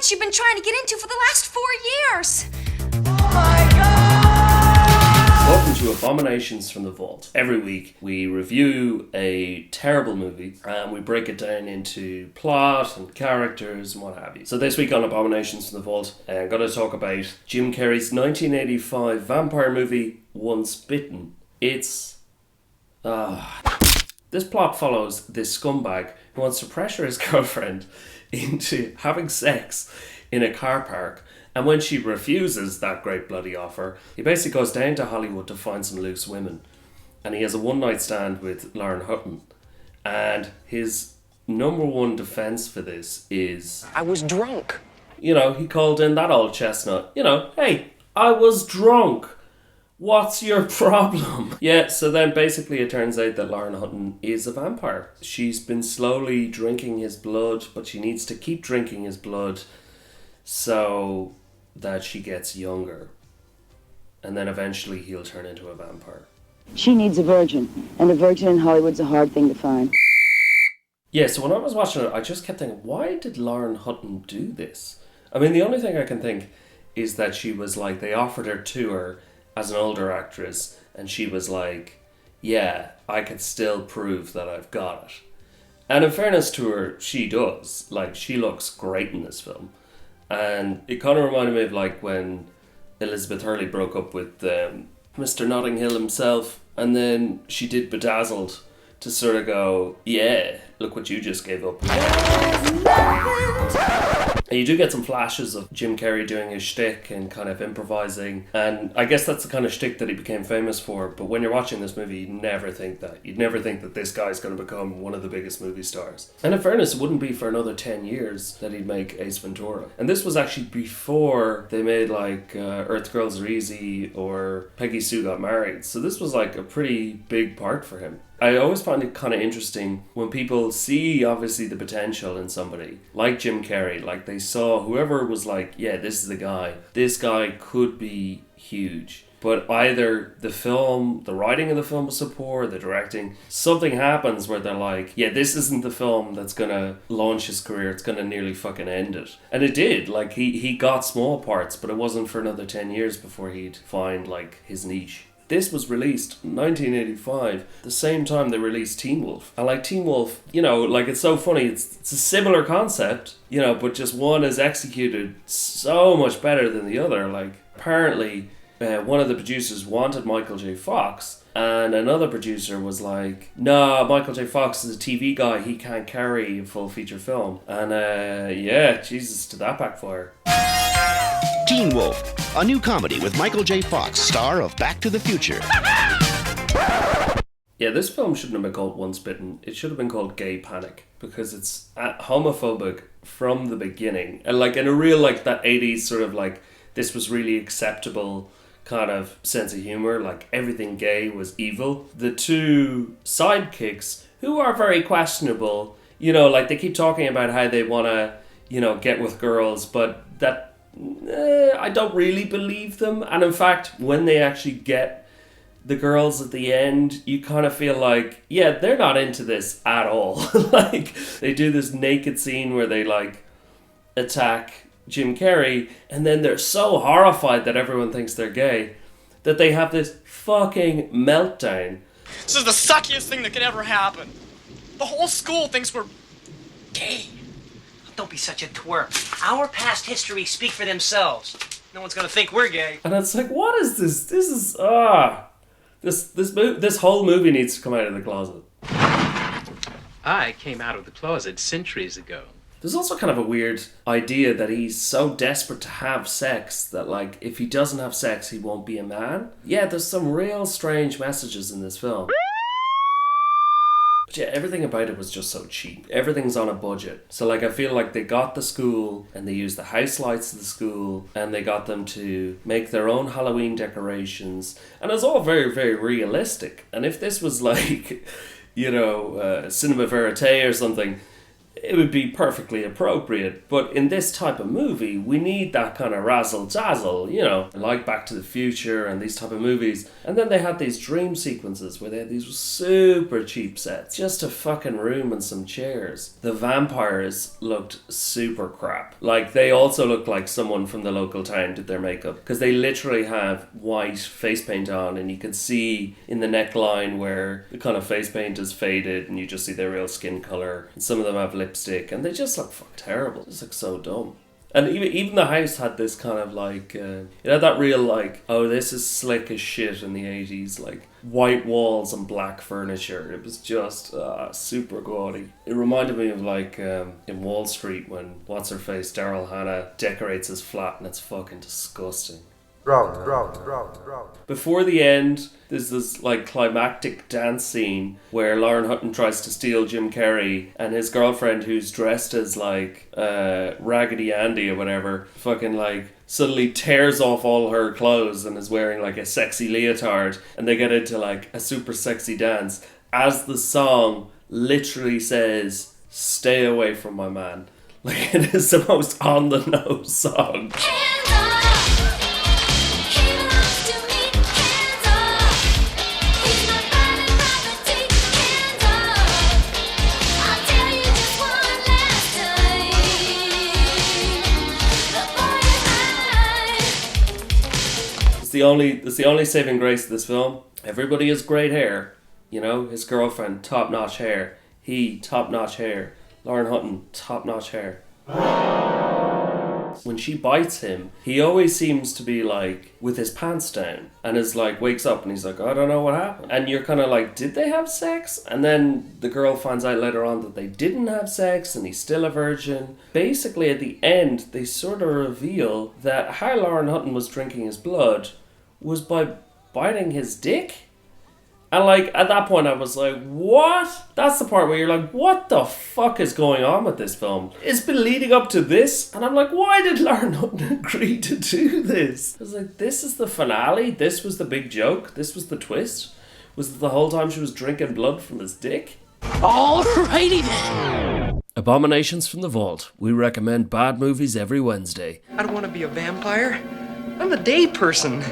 dance you've been trying to get into for the last 4 years. Oh my God! Welcome to Abominations from the Vault. Every week we review a terrible movie and we break it down into plot and characters and what have you. So this week on Abominations from the Vault, I'm going to talk about Jim Carrey's 1985 vampire movie, Once Bitten. It's... This plot follows this scumbag who wants to pressure his girlfriend into having sex in a car park, and when she refuses that great bloody offer, he basically goes down to Hollywood to find some loose women, and he has a one-night stand with Lauren Hutton, and his number one defense for this is... I was drunk. You know, he called in that old chestnut. You know, hey, I was drunk. What's your problem? Yeah, so then basically it turns out that Lauren Hutton is a vampire. She's been slowly drinking his blood, but she needs to keep drinking his blood so that she gets younger. And then eventually he'll turn into a vampire. She needs a virgin, and a virgin in Hollywood's a hard thing to find. Yeah, so when I was watching it, I just kept thinking, why did Lauren Hutton do this? I mean, the only thing I can think is that she was like, they offered her to her as an older actress, and she was like, yeah, I could still prove that I've got it. And in fairness to her, she does. Like, she looks great in this film. And it kind of reminded me of like when Elizabeth Hurley broke up with Mr. Notting Hill himself, and then she did Bedazzled to sort of go, yeah, look what you just gave up. And you do get some flashes of Jim Carrey doing his shtick and kind of improvising, and I guess that's the kind of shtick that he became famous for. But when you're watching this movie, you'd never think that. You'd never think that this guy's going to become one of the biggest movie stars. And in fairness, it wouldn't be for another 10 years that he'd make Ace Ventura. And this was actually before they made like Earth Girls Are Easy or Peggy Sue Got Married. So this was like a pretty big part for him. I always find it kind of interesting when people see obviously the potential in somebody like Jim Carrey, like they saw whoever was like, yeah, this is the guy. This guy could be huge. But either the film, the writing of the film was so poor, the directing, something happens where they're like, yeah, this isn't the film that's going to launch his career. It's going to nearly fucking end it. And it did. Like he got small parts, but it wasn't for another 10 years before he'd find like his niche. This was released in 1985, the same time they released Teen Wolf. And like Teen Wolf, you know, like it's so funny, it's a similar concept, you know, but just one is executed so much better than the other. Like apparently one of the producers wanted Michael J. Fox, and another producer was like, no, Michael J. Fox is a TV guy, he can't carry a full feature film. And yeah, Jesus, did that backfire. Teen Wolf, a new comedy with Michael J. Fox, star of Back to the Future. Yeah, this film shouldn't have been called Once Bitten. It should have been called Gay Panic, because it's homophobic from the beginning. And like in a real like that 80s sort of like, this was really acceptable kind of sense of humor, like everything gay was evil. The two sidekicks, who are very questionable, you know, like they keep talking about how they want to, you know, get with girls, but that I don't really believe them. And in fact, when they actually get the girls at the end, you kind of feel like, yeah, they're not into this at all. Like they do this naked scene where they like attack Jim Carrey, and then they're so horrified that everyone thinks they're gay that they have this fucking meltdown. This is the suckiest thing that could ever happen. The whole school thinks we're gay. Don't be such a twerp. Our past histories speak for themselves. No one's gonna think we're gay. And it's like, what is this? This is this whole movie needs to come out of the closet. I came out of the closet centuries ago. There's also kind of a weird idea that he's so desperate to have sex that, like, if he doesn't have sex, he won't be a man. Yeah, there's some real strange messages in this film. But yeah, everything about it was just so cheap. Everything's on a budget. So, like, I feel like they got the school and they used the house lights of the school and they got them to make their own Halloween decorations. And it's all very, very realistic. And if this was like, you know, cinema verite or something, it would be perfectly appropriate. But in this type of movie, we need that kind of razzle-dazzle, you know, like Back to the Future and these type of movies. And then they had these dream sequences where they had these super cheap sets. Just a fucking room and some chairs. The vampires looked super crap. Like, they also looked like someone from the local town did their makeup. Because they literally have white face paint on, and you can see in the neckline where the kind of face paint is faded and you just see their real skin colour. And some of them have lipstick, and they just look fucking terrible. They just look so dumb. And even the house had this kind of like, it had that real like, oh, this is slick as shit in the 80s, like white walls and black furniture. It was just super gaudy. It reminded me of like in Wall Street when what's-her-face, Daryl Hannah, decorates his flat and it's fucking disgusting. Before the end, there's this like climactic dance scene where Lauren Hutton tries to steal Jim Carrey, and his girlfriend, who's dressed as like Raggedy Andy or whatever, fucking like suddenly tears off all her clothes and is wearing like a sexy leotard, and they get into like a super sexy dance as the song literally says, "Stay away from my man." Like, it is the most on the nose song. It's the only saving grace of this film. Everybody has great hair. You know, his girlfriend, top-notch hair. He, top-notch hair. Lauren Hutton, top-notch hair. When she bites him, he always seems to be like with his pants down and is like, wakes up and he's like, I don't know what happened. And you're kind of like, did they have sex? And then the girl finds out later on that they didn't have sex and he's still a virgin. Basically, at the end, they sort of reveal that how Lauren Hutton was drinking his blood was by biting his dick. And like, at that point I was like, what? That's the part where you're like, what the fuck is going on with this film? It's been leading up to this, and I'm like, why did Lauren Hutton agree to do this? I was like, this is the finale? This was the big joke? This was the twist? Was it the whole time she was drinking blood from his dick? Alrighty then. Abominations from the Vault. We recommend bad movies every Wednesday. I don't want to be a vampire. I'm a day person.